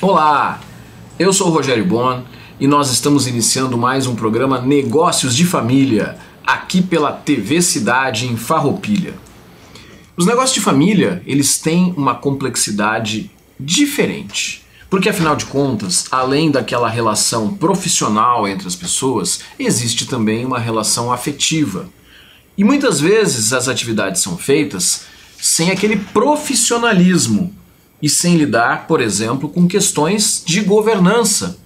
Olá, eu sou o Rogério Bon e nós estamos iniciando mais um programa Negócios de Família, aqui pela TV Cidade em Farroupilha. Os negócios de família, eles têm uma complexidade diferente, porque afinal de contas, além daquela relação profissional entre as pessoas, existe também uma relação afetiva. E muitas vezes as atividades são feitas sem aquele profissionalismo e sem lidar, por exemplo, com questões de governança.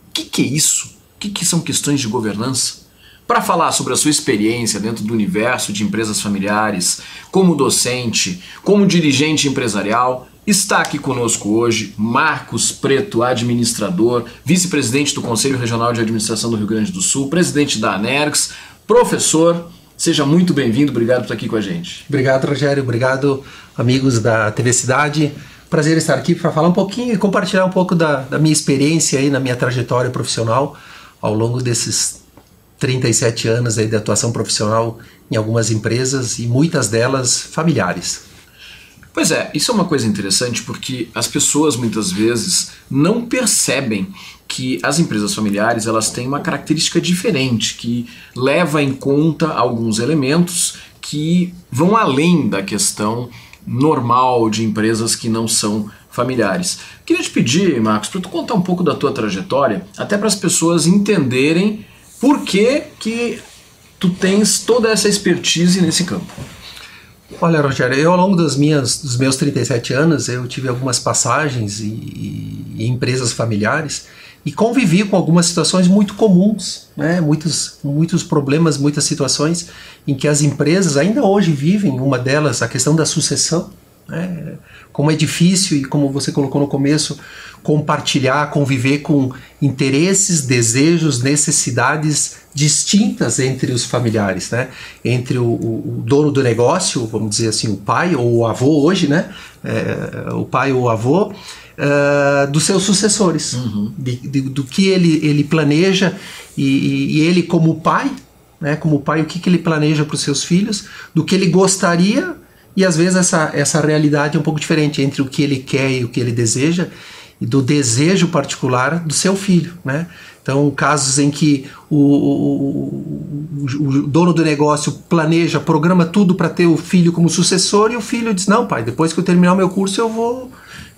O que é isso? O que são questões de governança? Para falar sobre a sua experiência dentro do universo de empresas familiares, como docente, como dirigente empresarial, está aqui conosco hoje Marcos Preto, administrador, vice-presidente do Conselho Regional de Administração do Rio Grande do Sul, presidente da ANERGS, professor. Seja muito bem-vindo, obrigado por estar aqui com a gente. Obrigado, Rogério, obrigado, amigos da TV Cidade. Prazer estar aqui para falar um pouquinho e compartilhar um pouco da minha experiência aí na minha trajetória profissional ao longo desses 37 anos aí de atuação profissional em algumas empresas e muitas delas familiares. Pois é, isso é uma coisa interessante porque as pessoas muitas vezes não percebem que as empresas familiares elas têm uma característica diferente, que leva em conta alguns elementos que vão além da questão normal de empresas que não são familiares. Queria te pedir, Marcos, para tu contar um pouco da tua trajetória, até para as pessoas entenderem por que tu tens toda essa expertise nesse campo. Olha, Rogério, eu ao longo dos meus 37 anos, eu tive algumas passagens em empresas familiares e convivi com algumas situações muito comuns, né? Muitos problemas, muitas situações em que as empresas ainda hoje vivem, uma delas a questão da sucessão, né? Como é difícil e como você colocou no começo, compartilhar, conviver com interesses, desejos, necessidades distintas entre os familiares, né? Entre o dono do negócio, vamos dizer assim, o pai ou o avô hoje, né? O pai ou o avô, dos seus sucessores, do que ele planeja e ele como pai, né? Como pai, o que ele planeja para os seus filhos, do que ele gostaria. E às vezes essa realidade é um pouco diferente entre o que ele quer e o que ele deseja e do desejo particular do seu filho, né? Então, casos em que o dono do negócio planeja, programa tudo para ter o filho como sucessor e o filho diz, não pai, depois que eu terminar o meu curso eu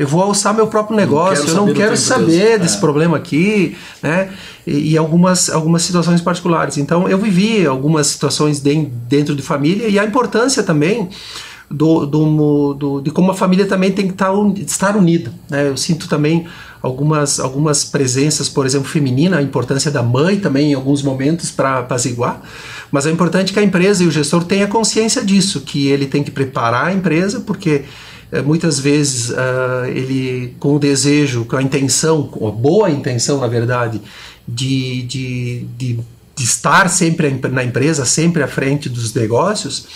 vou alçar meu próprio negócio, eu não quero saber desse problema aqui, né? E algumas situações particulares. Então, eu vivi algumas situações dentro de família e a importância também de como a família também tem que estar unida, né? Eu sinto também algumas presenças, por exemplo, feminina, a importância da mãe também em alguns momentos para apaziguar, mas é importante que a empresa e o gestor tenham consciência disso, que ele tem que preparar a empresa, porque muitas vezes ele com o desejo, com a intenção, com a boa intenção na verdade, de estar sempre na empresa, sempre à frente dos negócios.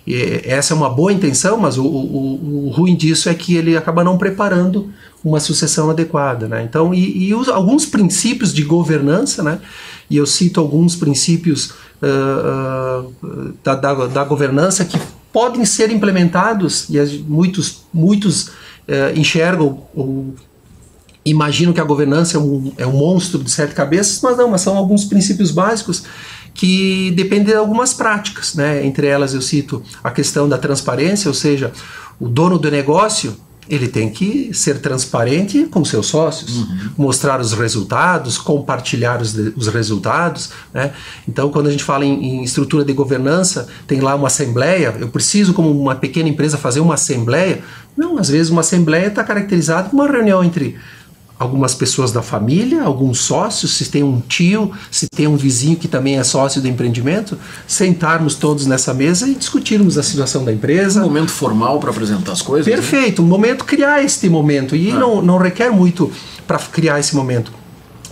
E essa é uma boa intenção, mas o ruim disso é que ele acaba não preparando uma sucessão adequada, né? Então, alguns princípios de governança, né? E eu cito alguns princípios da governança que podem ser implementados e muitos enxergam ou imaginam que a governança é um monstro de 7 cabeças, mas são alguns princípios básicos que dependem de algumas práticas, né? Entre elas eu cito a questão da transparência, ou seja, o dono do negócio ele tem que ser transparente com seus sócios, mostrar os resultados, compartilhar os resultados, né? Então, quando a gente fala em estrutura de governança, tem lá uma assembleia, eu preciso, como uma pequena empresa, fazer uma assembleia. Não, às vezes uma assembleia está caracterizada como uma reunião entre algumas pessoas da família, alguns sócios, se tem um tio, se tem um vizinho que também é sócio do empreendimento, sentarmos todos nessa mesa e discutirmos a situação da empresa. Um momento formal para apresentar as coisas? Perfeito, né? Um momento, criar este momento, e não requer muito para criar esse momento.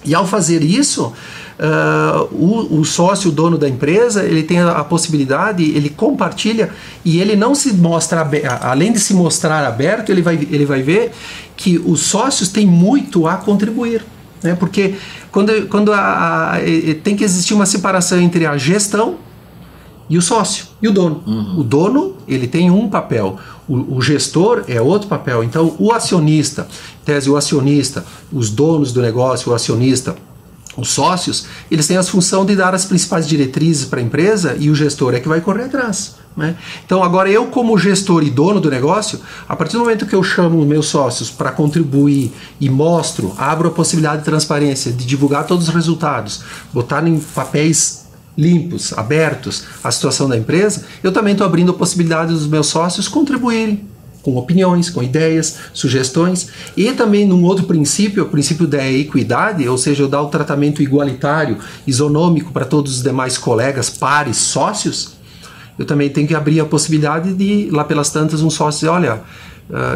E ao fazer isso, o sócio, o dono da empresa, ele tem a possibilidade, ele compartilha e ele não se mostra, além de se mostrar aberto, ele vai ver que os sócios têm muito a contribuir, né? Porque quando tem que existir uma separação entre a gestão e o sócio, e o dono. O dono, ele tem um papel. O gestor é outro papel. Então, o acionista, o acionista, os donos do negócio, o acionista, os sócios, eles têm a função de dar as principais diretrizes para a empresa e o gestor é que vai correr atrás, né? Então, agora eu como gestor e dono do negócio, a partir do momento que eu chamo os meus sócios para contribuir e mostro, abro a possibilidade de transparência, de divulgar todos os resultados, botar em papéis limpos, abertos, a situação da empresa, eu também estou abrindo a possibilidade dos meus sócios contribuírem com opiniões, com ideias, sugestões, e também num outro princípio, o princípio da equidade, ou seja, eu dar o tratamento igualitário, isonômico para todos os demais colegas, pares, sócios, eu também tenho que abrir a possibilidade de, lá pelas tantas, um sócio dizer, olha,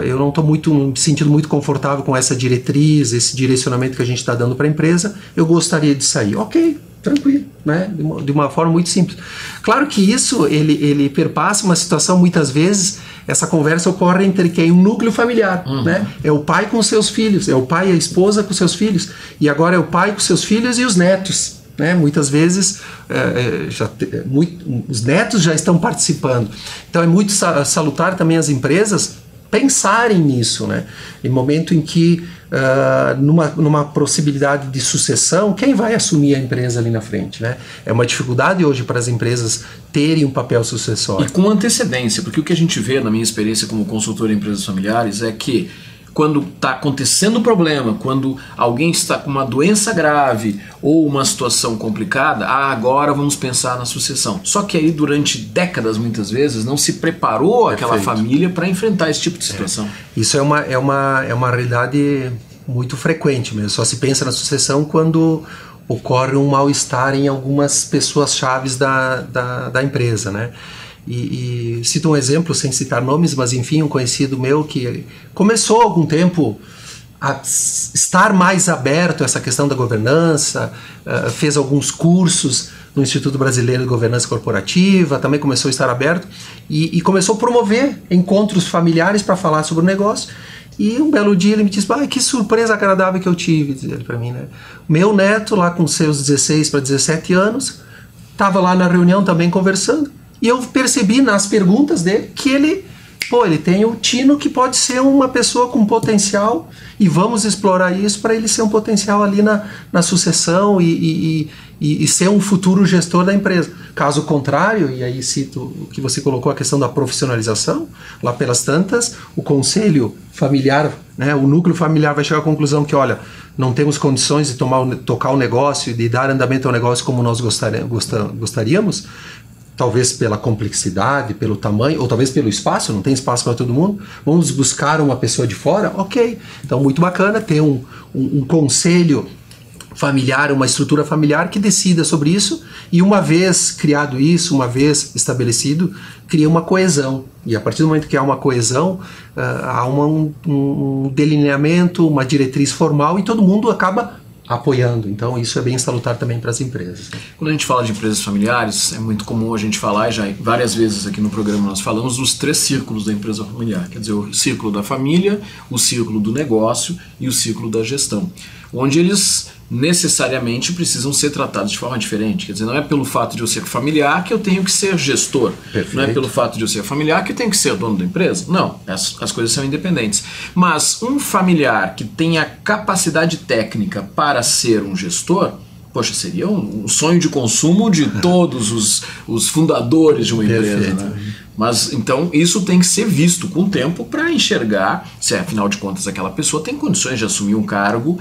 eu não estou me sentindo muito confortável com essa diretriz, esse direcionamento que a gente está dando para a empresa, eu gostaria de sair. Ok, tranquilo, né? De uma forma muito simples. Claro que isso, ele perpassa uma situação, muitas vezes, essa conversa ocorre entre quem? Um núcleo familiar, né? É o pai com seus filhos, é o pai e a esposa com seus filhos, e agora é o pai com seus filhos e os netos, né? Muitas vezes os netos já estão participando. Então é muito salutar também as empresas pensarem nisso, né? Em momento em que numa possibilidade de sucessão, quem vai assumir a empresa ali na frente, né? É uma dificuldade hoje para as empresas terem um papel sucessório. E com antecedência, porque o que a gente vê na minha experiência como consultor em empresas familiares é que quando está acontecendo um problema, quando alguém está com uma doença grave ou uma situação complicada, agora vamos pensar na sucessão. Só que aí durante décadas, muitas vezes, não se preparou aquela família para enfrentar esse tipo de situação. Isso é uma realidade muito frequente mesmo. Só se pensa na sucessão quando ocorre um mal-estar em algumas pessoas chaves da empresa, né? E cito um exemplo, sem citar nomes, mas enfim, um conhecido meu que começou há algum tempo a estar mais aberto a essa questão da governança, fez alguns cursos no Instituto Brasileiro de Governança Corporativa, também começou a estar aberto e começou a promover encontros familiares para falar sobre o negócio. E um belo dia ele me disse, que surpresa agradável que eu tive, diz ele para mim, né? Meu neto lá com seus 16 para 17 anos, estava lá na reunião também conversando, e eu percebi nas perguntas dele que ele tem o tino que pode ser uma pessoa com potencial e vamos explorar isso para ele ser um potencial ali na sucessão e ser um futuro gestor da empresa. Caso contrário, e aí cito o que você colocou, a questão da profissionalização, lá pelas tantas, o conselho familiar, né, o núcleo familiar vai chegar à conclusão que, olha, não temos condições de tocar o negócio e de dar andamento ao negócio como nós gostaríamos, talvez pela complexidade, pelo tamanho, ou talvez pelo espaço, não tem espaço para todo mundo, vamos buscar uma pessoa de fora? Ok, então muito bacana ter um conselho familiar, uma estrutura familiar que decida sobre isso, e uma vez criado isso, uma vez estabelecido, cria uma coesão, e a partir do momento que há uma coesão, há um delineamento, uma diretriz formal, e todo mundo acaba apoiando. Então isso é bem salutar também para as empresas. Quando a gente fala de empresas familiares, é muito comum a gente falar, e já várias vezes aqui no programa nós falamos dos 3 círculos da empresa familiar, quer dizer, o círculo da família, o círculo do negócio e o círculo da gestão, onde eles necessariamente precisam ser tratados de forma diferente. Quer dizer, não é pelo fato de eu ser familiar que eu tenho que ser gestor. Perfeito. Não é pelo fato de eu ser familiar que eu tenho que ser dono da empresa. Não, as coisas são independentes. Mas um familiar que tenha capacidade técnica para ser um gestor, poxa, seria um sonho de consumo de todos os fundadores de uma empresa, né? Mas então isso tem que ser visto com o tempo para enxergar se afinal de contas aquela pessoa tem condições de assumir um cargo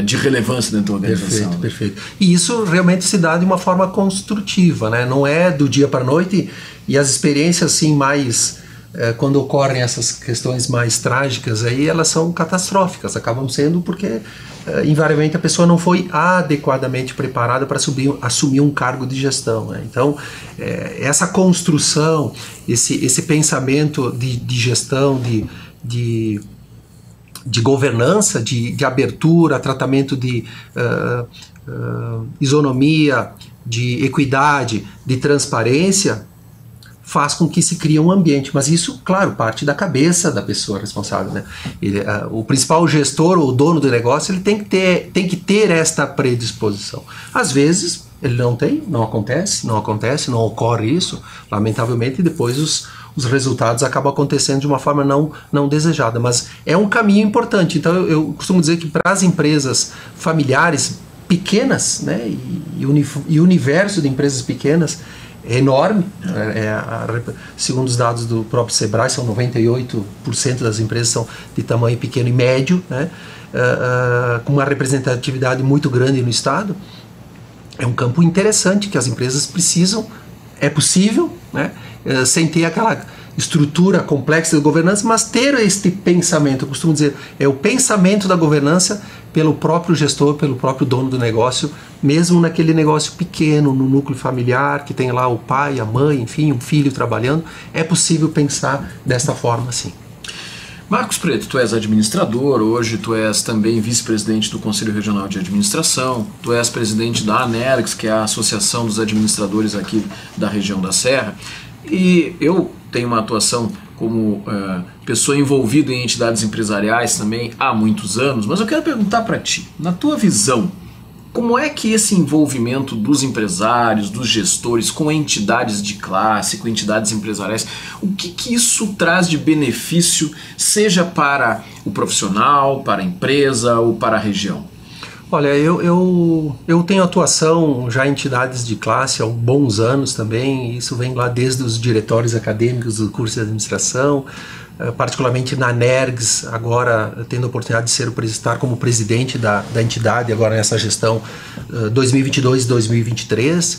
de relevância dentro da organização. Perfeito. E isso realmente se dá de uma forma construtiva, né? Não é do dia para a noite, e as experiências assim mais quando ocorrem essas questões mais trágicas aí, elas são catastróficas, acabam sendo porque invariavelmente a pessoa não foi adequadamente preparada para assumir um cargo de gestão, né? Então essa construção, esse pensamento de gestão, de governança, de abertura, tratamento de isonomia, de equidade, de transparência, faz com que se crie um ambiente, mas isso, claro, parte da cabeça da pessoa responsável, né? O principal gestor ou dono do negócio, ele tem que ter esta predisposição. Às vezes ele não tem, não acontece, não ocorre isso, lamentavelmente, e depois os resultados acabam acontecendo de uma forma não desejada. Mas é um caminho importante. Então eu costumo dizer que para as empresas familiares pequenas, né, e o universo de empresas pequenas é enorme, segundo os dados do próprio Sebrae, são 98% das empresas são de tamanho pequeno e médio, né, com uma representatividade muito grande no estado. É um campo interessante que as empresas precisam, é possível, né, sem ter aquela estrutura complexa de governança, mas ter este pensamento, eu costumo dizer, é o pensamento da governança pelo próprio gestor, pelo próprio dono do negócio, mesmo naquele negócio pequeno, no núcleo familiar, que tem lá o pai, a mãe, enfim, um filho trabalhando, é possível pensar desta forma, sim. Marcos Preto, tu és administrador, hoje tu és também vice-presidente do Conselho Regional de Administração, tu és presidente da ANERGS, que é a Associação dos Administradores aqui da região da Serra, e eu tenho uma atuação como pessoa envolvida em entidades empresariais também há muitos anos, mas eu quero perguntar para ti, na tua visão, como é que esse envolvimento dos empresários, dos gestores com entidades de classe, com entidades empresariais, o que isso traz de benefício, seja para o profissional, para a empresa ou para a região? Olha, eu tenho atuação já em entidades de classe há bons anos também, isso vem lá desde os diretórios acadêmicos do curso de administração, particularmente na ANERGS, agora tendo a oportunidade de estar como presidente da entidade agora nessa gestão 2022-2023,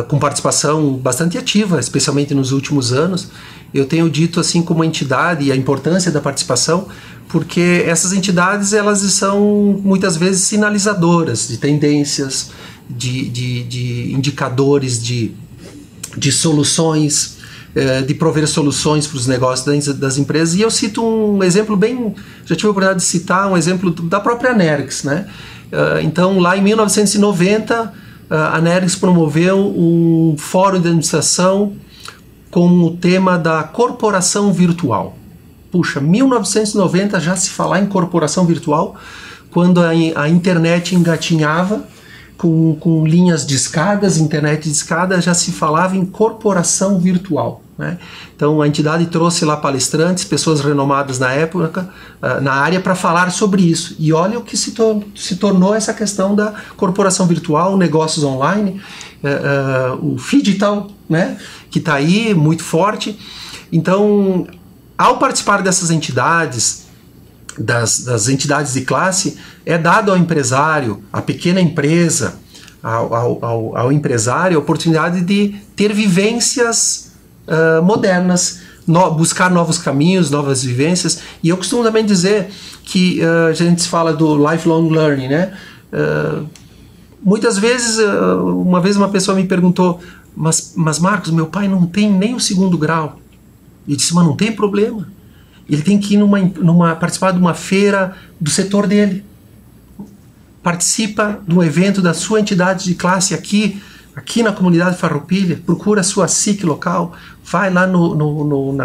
com participação bastante ativa, especialmente nos últimos anos. Eu tenho dito assim como entidade e a importância da participação, porque essas entidades elas são muitas vezes sinalizadoras de tendências, de indicadores, de soluções, de prover soluções para os negócios das empresas. E eu cito um exemplo já tive a oportunidade de citar um exemplo da própria ANERGS, né? Então, lá em 1990, a ANERGS promoveu um fórum de administração com o tema da corporação virtual. Puxa, 1990 já se falar em corporação virtual, quando a internet engatinhava, com linhas de escadas, internet de escada, já se falava em corporação virtual, né? Então a entidade trouxe lá palestrantes, pessoas renomadas na época, na área, para falar sobre isso. E olha o que se tornou essa questão da corporação virtual, negócios online, o Fidital, né, que está aí muito forte. Então, ao participar dessas entidades, das entidades de classe, é dado ao empresário, à pequena empresa, ao empresário, a oportunidade de ter vivências modernas, buscar novos caminhos, novas vivências. E eu costumo também dizer que a gente fala do lifelong learning, né? Muitas vezes, uma vez uma pessoa me perguntou, mas Marcos, meu pai não tem nem o 2º grau. E eu disse, mas não tem problema. Ele tem que ir participar de uma feira do setor dele. Participa de um evento da sua entidade de classe aqui na comunidade Farroupilha, procura a sua SIC local, vai lá no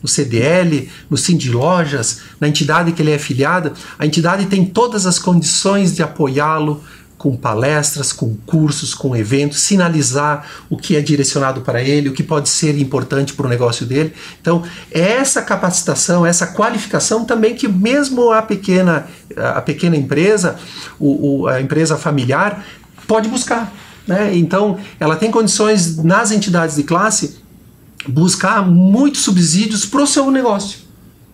CDL, no Cindy Lojas, na entidade que ele é afiliado. A entidade tem todas as condições de apoiá-lo, com palestras, com cursos, com eventos, sinalizar o que é direcionado para ele, o que pode ser importante para o negócio dele. Então, essa capacitação, essa qualificação também que mesmo a pequena empresa, a empresa familiar, pode buscar, né? Então, ela tem condições nas entidades de classe buscar muitos subsídios para o seu negócio,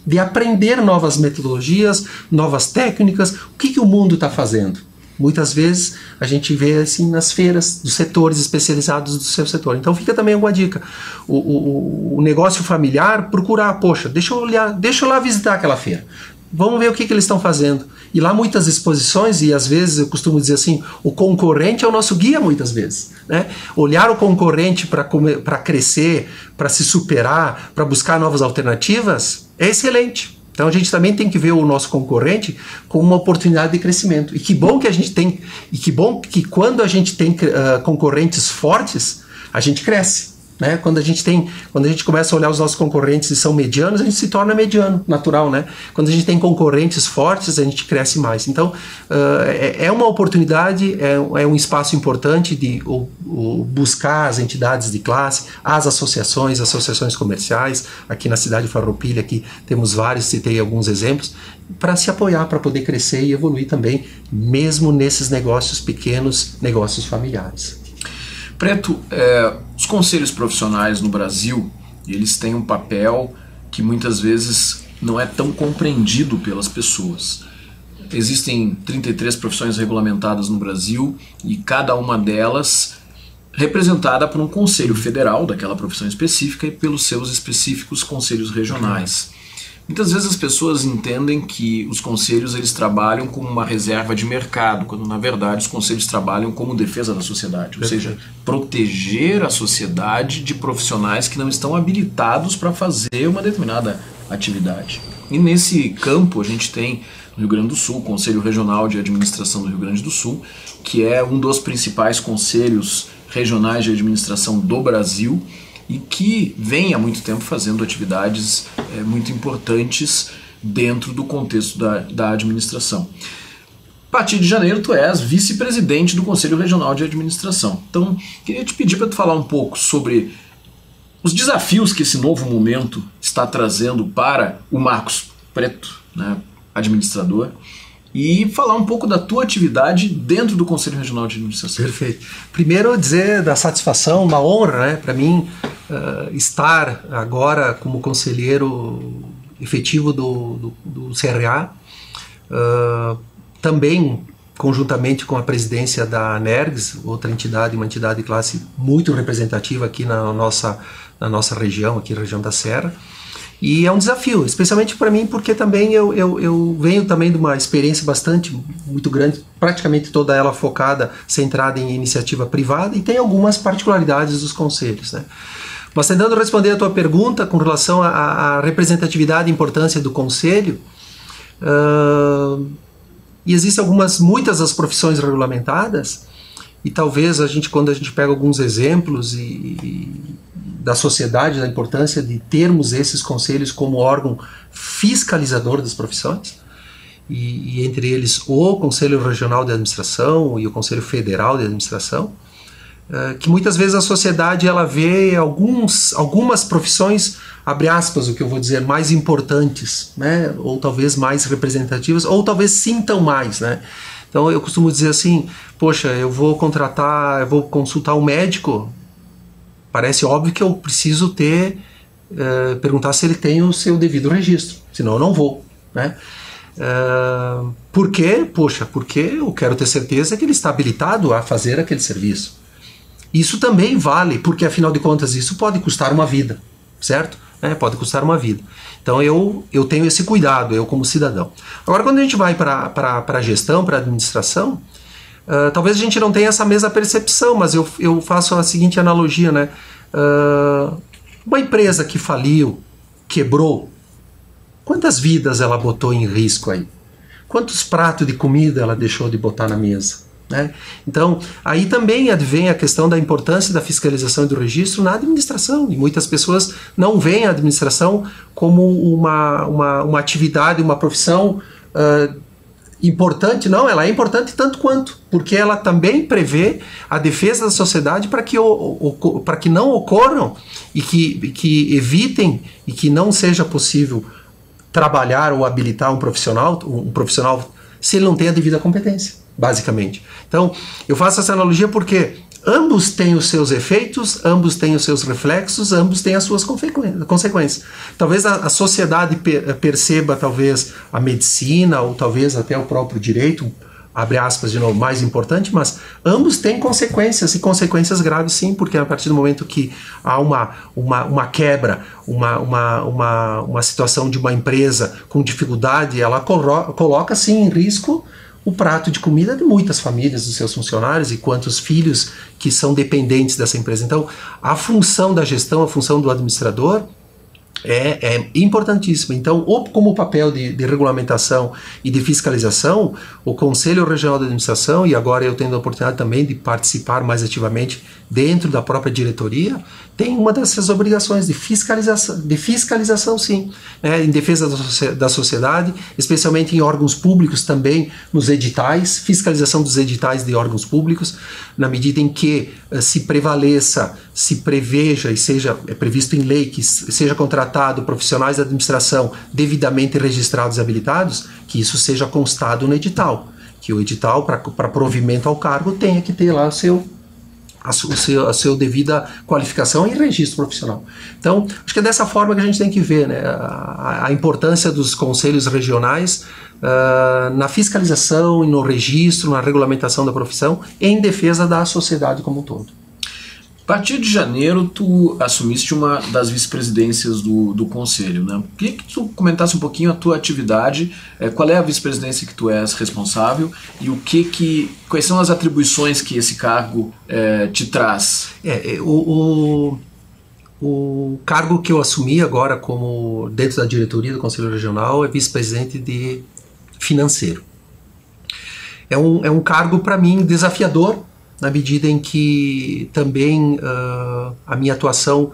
de aprender novas metodologias, novas técnicas, o que o mundo está fazendo. Muitas vezes a gente vê assim nas feiras dos setores especializados do seu setor. Então fica também alguma dica. O negócio familiar, procurar, poxa, deixa eu lá visitar aquela feira. Vamos ver o que eles estão fazendo. E lá muitas exposições, e às vezes eu costumo dizer assim, o concorrente é o nosso guia muitas vezes, né? Olhar o concorrente para crescer, para se superar, para buscar novas alternativas, é excelente. Então a gente também tem que ver o nosso concorrente como uma oportunidade de crescimento. E que bom que a gente tem, e que bom que quando a gente tem concorrentes fortes, a gente cresce, né? Quando a gente começa a olhar os nossos concorrentes e são medianos, a gente se torna mediano, natural, né? Quando a gente tem concorrentes fortes, a gente cresce mais. Então, é uma oportunidade, é um espaço importante de buscar as entidades de classe, as associações comerciais. Aqui na cidade de Farroupilha, aqui temos vários, citei alguns exemplos, para se apoiar, para poder crescer e evoluir também, mesmo nesses negócios pequenos, negócios familiares. Preto, os conselhos profissionais no Brasil, eles têm um papel que muitas vezes não é tão compreendido pelas pessoas. Existem 33 profissões regulamentadas no Brasil e cada uma delas representada por um conselho federal daquela profissão específica e pelos seus específicos conselhos regionais. Muitas vezes as pessoas entendem que os conselhos eles trabalham como uma reserva de mercado, quando na verdade os conselhos trabalham como defesa da sociedade, ou seja, proteger a sociedade de profissionais que não estão habilitados para fazer uma determinada atividade. E nesse campo a gente tem no Rio Grande do Sul o Conselho Regional de Administração do Rio Grande do Sul, que é um dos principais conselhos regionais de administração do Brasil, e que vem há muito tempo fazendo atividades muito importantes dentro do contexto da administração. A partir de janeiro tu és vice-presidente do Conselho Regional de Administração. Então, queria te pedir para tu falar um pouco sobre os desafios que esse novo momento está trazendo para o Marcos Preto, né, administrador, e falar um pouco da tua atividade dentro do Conselho Regional de Administração. Perfeito. Primeiro dizer da satisfação, uma honra, né, para mim estar agora como conselheiro efetivo do CRA, também conjuntamente com a presidência da ANERGS, outra entidade, uma entidade de classe muito representativa aqui na nossa região, aqui na região da Serra. E é um desafio, especialmente para mim, porque também eu venho também de uma experiência muito grande, praticamente toda ela focada, centrada em iniciativa privada, e tem algumas particularidades dos conselhos, né? Mas tentando responder a tua pergunta com relação à representatividade e importância do conselho, e existem muitas das profissões regulamentadas, e talvez quando a gente pega alguns exemplos da sociedade, da importância de termos esses conselhos como órgão fiscalizador das profissões, e entre eles o Conselho Regional de Administração e o Conselho Federal de Administração, que muitas vezes a sociedade ela vê algumas profissões, abre aspas, o que eu vou dizer, mais importantes, né? Ou talvez mais representativas, ou talvez sintam mais, né? Então eu costumo dizer assim, poxa, eu vou consultar um médico, parece óbvio que eu preciso perguntar se ele tem o seu devido registro, senão eu não vou, né? Por quê? Poxa, porque eu quero ter certeza que ele está habilitado a fazer aquele serviço. Isso também vale, porque afinal de contas isso pode custar uma vida, certo? Pode custar uma vida. Então eu tenho esse cuidado, eu como cidadão. Agora quando a gente vai para a gestão, para a administração, talvez a gente não tenha essa mesma percepção, mas eu faço a seguinte analogia, né? Uma empresa que faliu, quebrou, quantas vidas ela botou em risco aí? Quantos pratos de comida ela deixou de botar na mesa? Né? Então, aí também advém a questão da importância da fiscalização e do registro na administração, e muitas pessoas não veem a administração como uma atividade, uma profissão importante. Não, ela é importante tanto quanto, porque ela também prevê a defesa da sociedade para que não ocorram e que evitem e que não seja possível trabalhar ou habilitar um profissional se ele não tem a devida competência, basicamente. Então, eu faço essa analogia porque ambos têm os seus efeitos, ambos têm os seus reflexos, ambos têm as suas consequências. Talvez a sociedade perceba talvez a medicina ou talvez até o próprio direito, abre aspas de novo, mais importante, mas ambos têm consequências, e consequências graves sim, porque a partir do momento que há uma quebra, uma situação de uma empresa com dificuldade, ela coloca sim em risco o prato de comida de muitas famílias, dos seus funcionários e quantos filhos que são dependentes dessa empresa. Então, a função da gestão, a função do administrador É importantíssimo. Então, como papel de regulamentação e de fiscalização, o Conselho Regional de Administração, e agora eu tendo a oportunidade também de participar mais ativamente dentro da própria diretoria, tem uma dessas obrigações de fiscalização sim, né, em defesa da sociedade, especialmente em órgãos públicos também, nos editais, fiscalização dos editais de órgãos públicos, na medida em que se prevaleça, se preveja e seja previsto em lei que seja contratado profissionais da administração devidamente registrados e habilitados, que isso seja constado no edital, que o edital para provimento ao cargo tenha que ter lá a sua devida qualificação e registro profissional. Então, acho que é dessa forma que a gente tem que ver, né, a importância dos conselhos regionais na fiscalização e no registro, na regulamentação da profissão, em defesa da sociedade como um todo. A partir de janeiro, tu assumiste uma das vice-presidências do Conselho, né? Queria que tu comentasse um pouquinho a tua atividade, qual é a vice-presidência que tu és responsável e quais são as atribuições que esse cargo te traz? O cargo que eu assumi agora como dentro da diretoria do Conselho Regional é vice-presidente de financeiro. É um cargo para mim desafiador, na medida em que também a minha atuação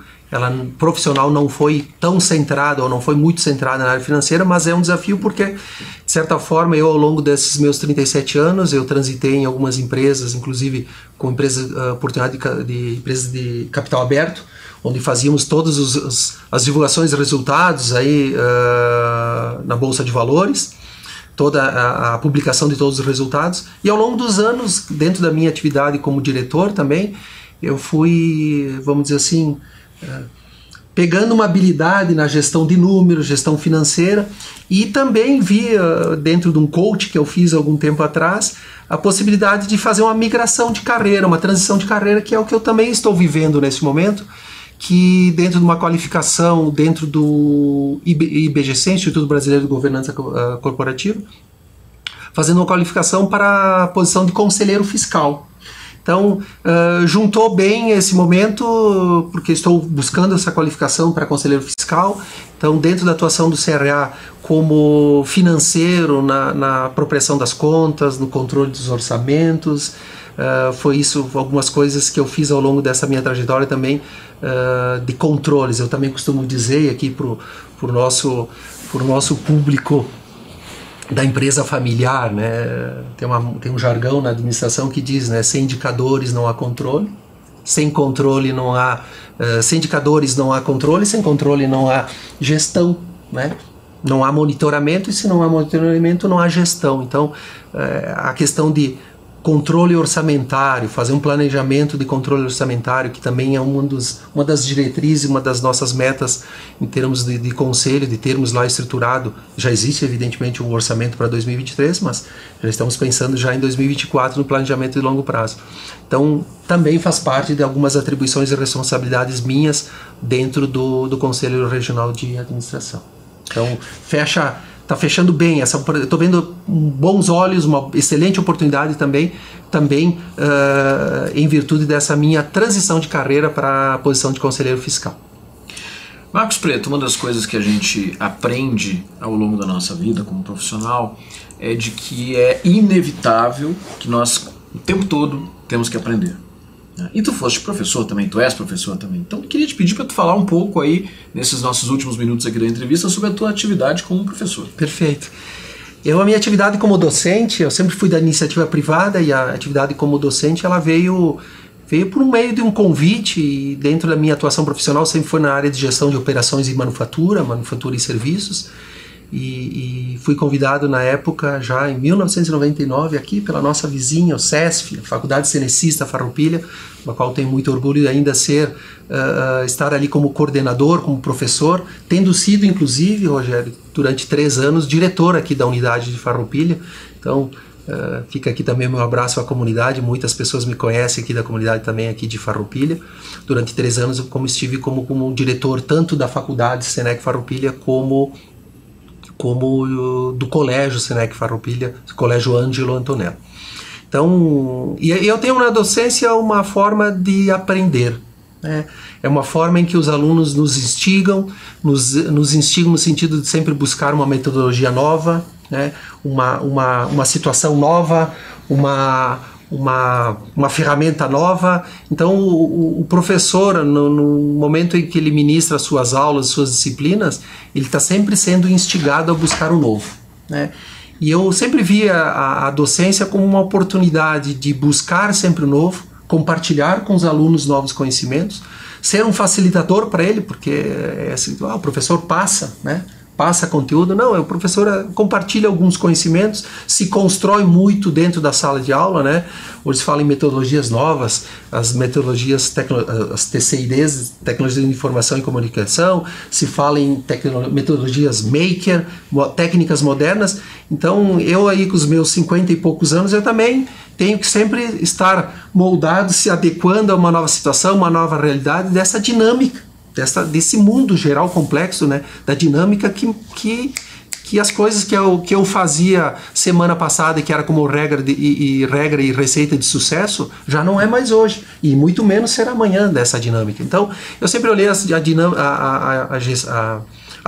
profissional não foi tão centrada, ou não foi muito centrada na área financeira, mas é um desafio porque, de certa forma, eu ao longo desses meus 37 anos, eu transitei em algumas empresas, inclusive com oportunidade de empresas de capital aberto, onde fazíamos todas as divulgações de resultados aí, na Bolsa de Valores, toda a publicação de todos os resultados, e ao longo dos anos, dentro da minha atividade como diretor também, eu fui, vamos dizer assim, pegando uma habilidade na gestão de números, gestão financeira, e também vi dentro de um coach que eu fiz algum tempo atrás, a possibilidade de fazer uma migração de carreira, uma transição de carreira, que é o que eu também estou vivendo nesse momento, que dentro de uma qualificação, dentro do IBGC, Instituto Brasileiro de Governança Corporativa, fazendo uma qualificação para a posição de conselheiro fiscal. Então, juntou bem esse momento, porque estou buscando essa qualificação para conselheiro fiscal. Então, dentro da atuação do CRA como financeiro, na apropriação das contas, no controle dos orçamentos, foi isso, algumas coisas que eu fiz ao longo dessa minha trajetória também, de controles. Eu também costumo dizer aqui para o nosso público da empresa familiar, né? Tem um jargão na administração que diz, né, sem indicadores não há controle, sem controle não há, sem indicadores não há controle, sem controle não há gestão, né? Não há monitoramento, e se não há monitoramento não há gestão. Então, a questão de controle orçamentário, fazer um planejamento de controle orçamentário, que também é uma das diretrizes, uma das nossas metas em termos de conselho, de termos lá estruturado. Já existe, evidentemente, um orçamento para 2023, mas já estamos pensando já em 2024 no planejamento de longo prazo. Então, também faz parte de algumas atribuições e responsabilidades minhas dentro do Conselho Regional de Administração. Então, está fechando bem, estou vendo com bons olhos, uma excelente oportunidade também em virtude dessa minha transição de carreira para a posição de conselheiro fiscal. Marcos Preto, uma das coisas que a gente aprende ao longo da nossa vida como profissional é de que é inevitável que nós o tempo todo temos que aprender. E tu foste professor também, tu és professor também. Então eu queria te pedir para tu falar um pouco aí, nesses nossos últimos minutos aqui da entrevista, sobre a tua atividade como professor. Perfeito. A minha atividade como docente, eu sempre fui da iniciativa privada, e a atividade como docente ela veio por meio de um convite, e dentro da minha atuação profissional sempre foi na área de gestão de operações e manufatura e serviços. E fui convidado na época, já em 1999, aqui pela nossa vizinha, o CESF, a Faculdade Cenecista Farroupilha, da qual tenho muito orgulho de ainda estar ali como coordenador, como professor, tendo sido, inclusive, Rogério, durante 3 anos, diretor aqui da unidade de Farroupilha. Então, fica aqui também o meu abraço à comunidade, muitas pessoas me conhecem aqui da comunidade também aqui de Farroupilha. Durante 3 anos, como estive como diretor tanto da Faculdade Senec Farroupilha como do Colégio Senec Farroupilha, Colégio Ângelo Antonello. Então, e eu tenho na docência uma forma de aprender. né? É uma forma em que os alunos nos instigam no sentido de sempre buscar uma metodologia nova, né? Uma situação nova, uma ferramenta nova. Então o professor, no momento em que ele ministra suas aulas, suas disciplinas, ele está sempre sendo instigado a buscar o novo, né? E eu sempre vi a docência como uma oportunidade de buscar sempre o novo, compartilhar com os alunos novos conhecimentos, ser um facilitador para ele, porque o professor passa, né? Passa conteúdo. Não, o professor compartilha alguns conhecimentos, se constrói muito dentro da sala de aula, né? Hoje se fala em metodologias novas, as metodologias, as TCIDs, Tecnologia de Informação e Comunicação, se fala em metodologias maker, técnicas modernas. Então eu aí com os meus 50 e poucos anos, eu também tenho que sempre estar moldado, se adequando a uma nova situação, uma nova realidade, dessa dinâmica, desse mundo geral complexo, né, da dinâmica que as coisas que eu fazia semana passada, que era como regra e receita de sucesso, já não é mais hoje, e muito menos será amanhã dessa dinâmica. Então eu sempre olhei a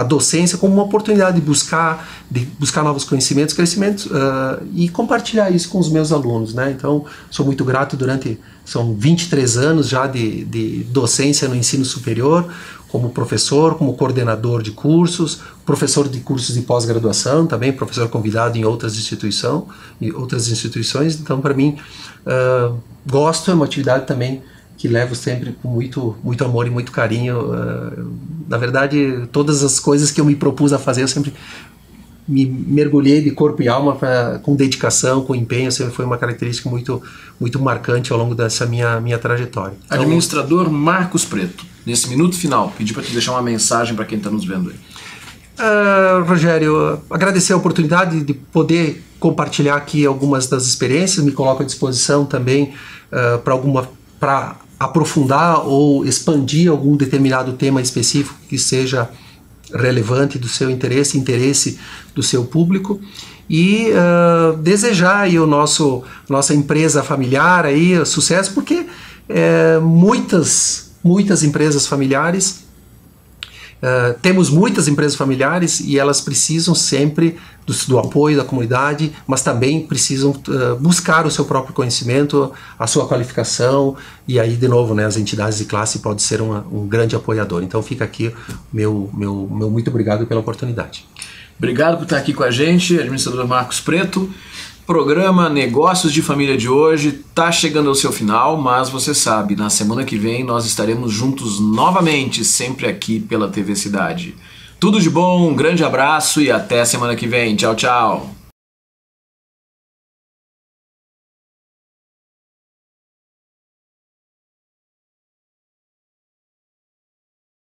docência como uma oportunidade de buscar novos conhecimentos, crescimentos, e compartilhar isso com os meus alunos, né? Então sou muito grato. São 23 anos já de docência no ensino superior, como professor, como coordenador de cursos, professor de cursos de pós-graduação, também professor convidado em outras instituições. Então, para mim, gosto, é uma atividade também que levo sempre com muito, muito amor e muito carinho. Na verdade, todas as coisas que eu me propus a fazer, eu sempre me mergulhei de corpo e alma com dedicação, com empenho. Sempre foi uma característica muito, muito marcante ao longo dessa minha trajetória. Então, administrador Marcos Preto, nesse minuto final, pedi para te deixar uma mensagem para quem está nos vendo aí. Rogério, agradecer a oportunidade de poder compartilhar aqui algumas das experiências. Me coloco à disposição também para aprofundar ou expandir algum determinado tema específico que seja relevante do seu interesse do seu público, e desejar aí nossa empresa familiar aí sucesso, porque muitas empresas familiares, temos muitas empresas familiares, e elas precisam sempre do apoio da comunidade, mas também precisam buscar o seu próprio conhecimento, a sua qualificação, e aí de novo, né, as entidades de classe podem ser um grande apoiador. Então fica aqui meu muito obrigado pela oportunidade. Obrigado por estar aqui com a gente, administrador Marcos Preto. Programa Negócios de Família de hoje está chegando ao seu final, mas você sabe, na semana que vem nós estaremos juntos novamente, sempre aqui pela TV Cidade. Tudo de bom, um grande abraço e até semana que vem. Tchau, tchau!